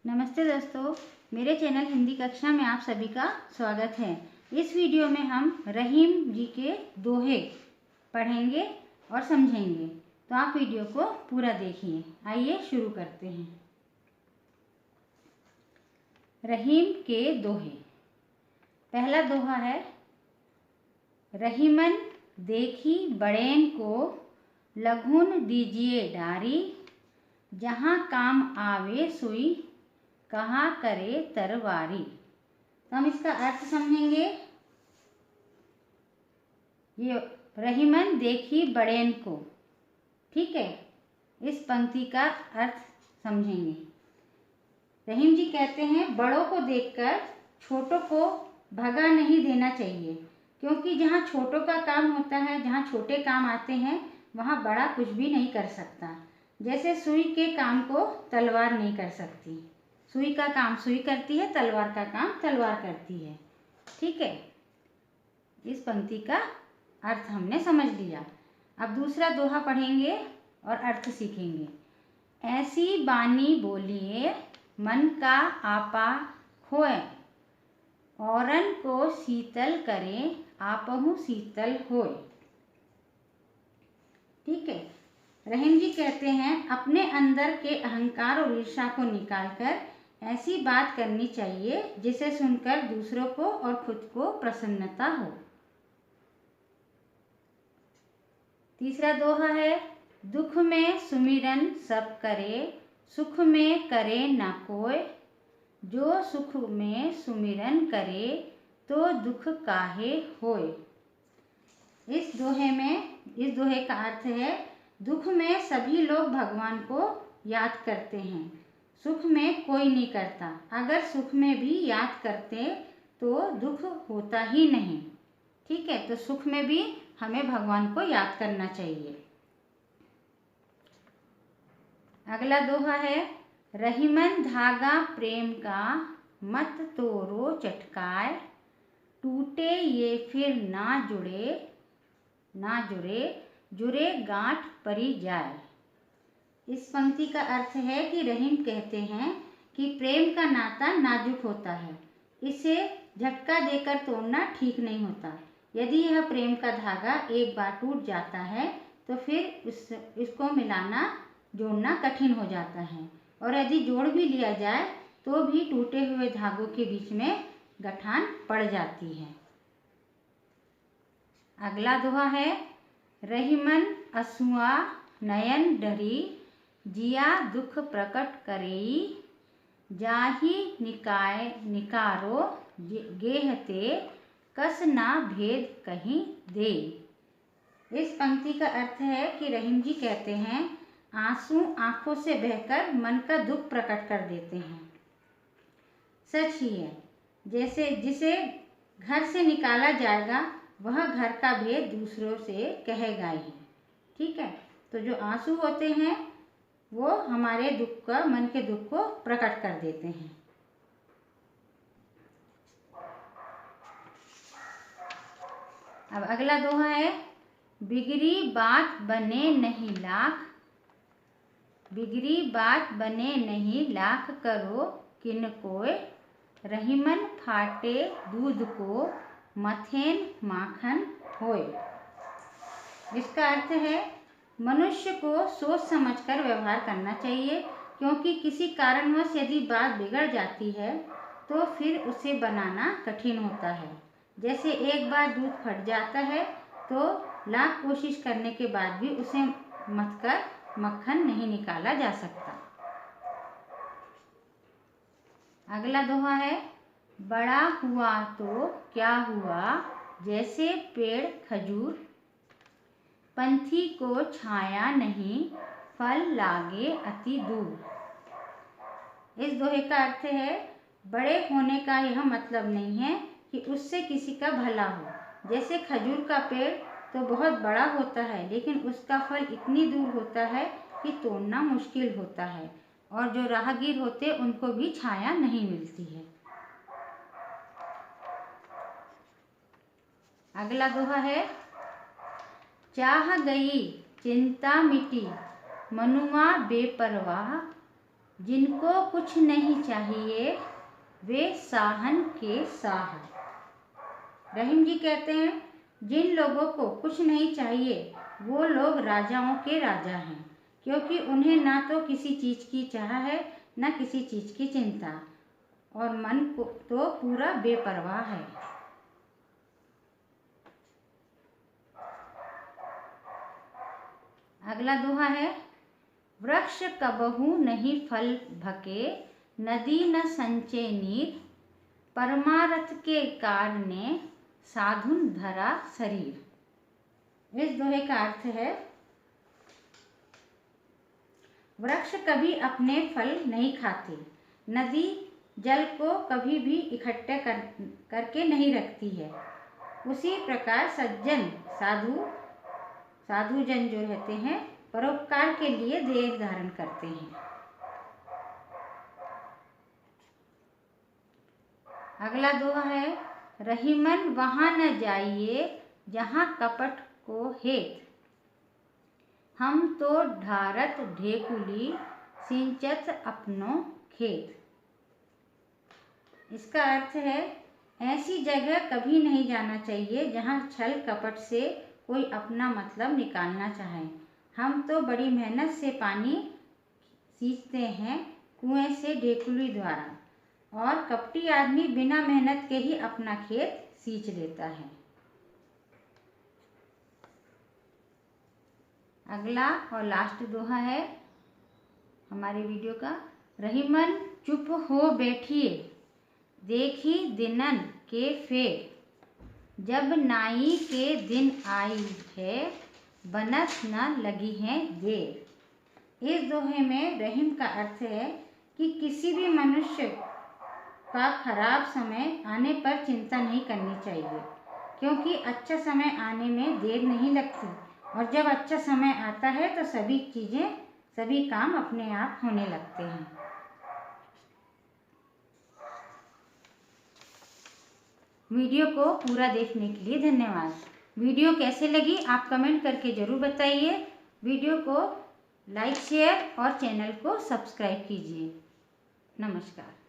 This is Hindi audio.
नमस्ते दोस्तों, मेरे चैनल हिंदी कक्षा में आप सभी का स्वागत है। इस वीडियो में हम रहीम जी के दोहे पढ़ेंगे और समझेंगे, तो आप वीडियो को पूरा देखिए। आइए शुरू करते हैं। रहीम के दोहे। पहला दोहा है, रहीमन देखी बड़ेन को लघुन दीजिए डारी, जहाँ काम आवे सुई कहाँ करे तरवारी। तो हम इसका अर्थ समझेंगे। ये रहीमन देखी बड़ेन को, ठीक है, इस पंक्ति का अर्थ समझेंगे। रहीम जी कहते हैं बड़ों को देखकर छोटों को भगा नहीं देना चाहिए, क्योंकि जहाँ छोटों का काम होता है, जहाँ छोटे काम आते हैं, वहाँ बड़ा कुछ भी नहीं कर सकता। जैसे सुई के काम को तलवार नहीं कर सकती, सुई का काम सुई करती है, तलवार का काम तलवार करती है। ठीक है, इस पंक्ति का अर्थ हमने समझ लिया। अब दूसरा दोहा पढ़ेंगे और अर्थ सीखेंगे। ऐसी बानी बोलिए मन का आपा खोए, औरन को शीतल करे आपहु शीतल होए। ठीक है, रहीम जी कहते हैं अपने अंदर के अहंकार और ईर्ष्या को निकालकर ऐसी बात करनी चाहिए जिसे सुनकर दूसरों को और खुद को प्रसन्नता हो। तीसरा दोहा है, दुख में सुमिरन सब करे, सुख में करे न कोय, जो सुख में सुमिरन करे तो दुख काहे होय। इस दोहे का अर्थ है, दुख में सभी लोग भगवान को याद करते हैं, सुख में कोई नहीं करता। अगर सुख में भी याद करते तो दुख होता ही नहीं। ठीक है, तो सुख में भी हमें भगवान को याद करना चाहिए। अगला दोहा है, रहीमन धागा प्रेम का मत तोड़ो चटकाए, टूटे ये फिर ना जुड़े जुड़े गांठ परी जाए। इस पंक्ति का अर्थ है कि रहीम कहते हैं कि प्रेम का नाता नाजुक होता है, इसे झटका देकर तोड़ना ठीक नहीं होता। यदि यह प्रेम का धागा एक बार टूट जाता है तो फिर इसको मिलाना जोड़ना कठिन हो जाता है, और यदि जोड़ भी लिया जाए तो भी टूटे हुए धागों के बीच में गठान पड़ जाती है। अगला दोहा है, रहीमन असुआ नयन डरी, जिया दुख प्रकट करेई, जाहि निकारो गेहते कस ना भेद कहीं दे। इस पंक्ति का अर्थ है कि रहीम जी कहते हैं आंसू आंखों से बहकर मन का दुख प्रकट कर देते हैं। सच ही है, जैसे जिसे घर से निकाला जाएगा वह घर का भेद दूसरों से कहेगा ही। ठीक है, तो जो आंसू होते हैं वो हमारे दुख का, मन के दुख को प्रकट कर देते हैं। अब अगला दोहा है, बिगड़ी बात बने नहीं लाख, बिगड़ी बात बने नहीं लाख करो किन कोय, रहीमन फाटे दूध को मथेन माखन होय। इसका अर्थ है मनुष्य को सोच समझकर व्यवहार करना चाहिए, क्योंकि किसी कारणवश यदि बात बिगड़ जाती है तो फिर उसे बनाना कठिन होता है। जैसे एक बार दूध फट जाता है तो लाख कोशिश करने के बाद भी उसे मथकर मक्खन नहीं निकाला जा सकता। अगला दोहा है, बड़ा हुआ तो क्या हुआ जैसे पेड़ खजूर, पंथी को छाया नहीं फल लागे अति दूर। इस दोहे का अर्थ है बड़े होने का यह मतलब नहीं है कि उससे किसी का भला हो। जैसे खजूर का पेड़ तो बहुत बड़ा होता है, लेकिन उसका फल इतनी दूर होता है कि तोड़ना मुश्किल होता है, और जो राहगीर होते उनको भी छाया नहीं मिलती है। अगला दोहा है, चाह गई चिंता मिटी मनुआ बेपरवाह, जिनको कुछ नहीं चाहिए वे साहन के साह। रहीम जी कहते हैं जिन लोगों को कुछ नहीं चाहिए वो लोग राजाओं के राजा हैं, क्योंकि उन्हें ना तो किसी चीज़ की चाह है ना किसी चीज़ की चिंता, और मन को तो पूरा बेपरवाह है। अगला दोहा है, वृक्ष कबहू नहीं फल भके, नदी न संचे नीर, परमारथ के कारणे साधुन धरा शरीर। इस दोहे का अर्थ है, वृक्ष कभी अपने फल नहीं खाते, नदी जल को कभी भी इकट्ठे करके नहीं रखती है, उसी प्रकार सज्जन साधुजन जो रहते हैं परोपकार के लिए देह धारण करते हैं। अगला दोहा है, रहीमन वहाँ न जाइए जहाँ कपट को हेत, हम तो ढारत ढेकुली सिंचत अपनो खेत। इसका अर्थ है, ऐसी जगह कभी नहीं जाना चाहिए जहाँ छल कपट से कोई अपना मतलब निकालना चाहे। हम तो बड़ी मेहनत से पानी सींचते हैं कुएं से ढेकुली द्वारा, और कपटी आदमी बिना मेहनत के ही अपना खेत सींच लेता है। अगला और लास्ट दोहा है हमारे वीडियो का, रहीमन चुप हो बैठिए देखी दिनन के फेर, जब नाई के दिन आई है बनत न लगी है देर। इस दोहे में रहीम का अर्थ है कि किसी भी मनुष्य का खराब समय आने पर चिंता नहीं करनी चाहिए, क्योंकि अच्छा समय आने में देर नहीं लगती, और जब अच्छा समय आता है तो सभी काम अपने आप होने लगते हैं। वीडियो को पूरा देखने के लिए धन्यवाद। वीडियो कैसे लगी आप कमेंट करके ज़रूर बताइए। वीडियो को लाइक शेयर और चैनल को सब्सक्राइब कीजिए। नमस्कार।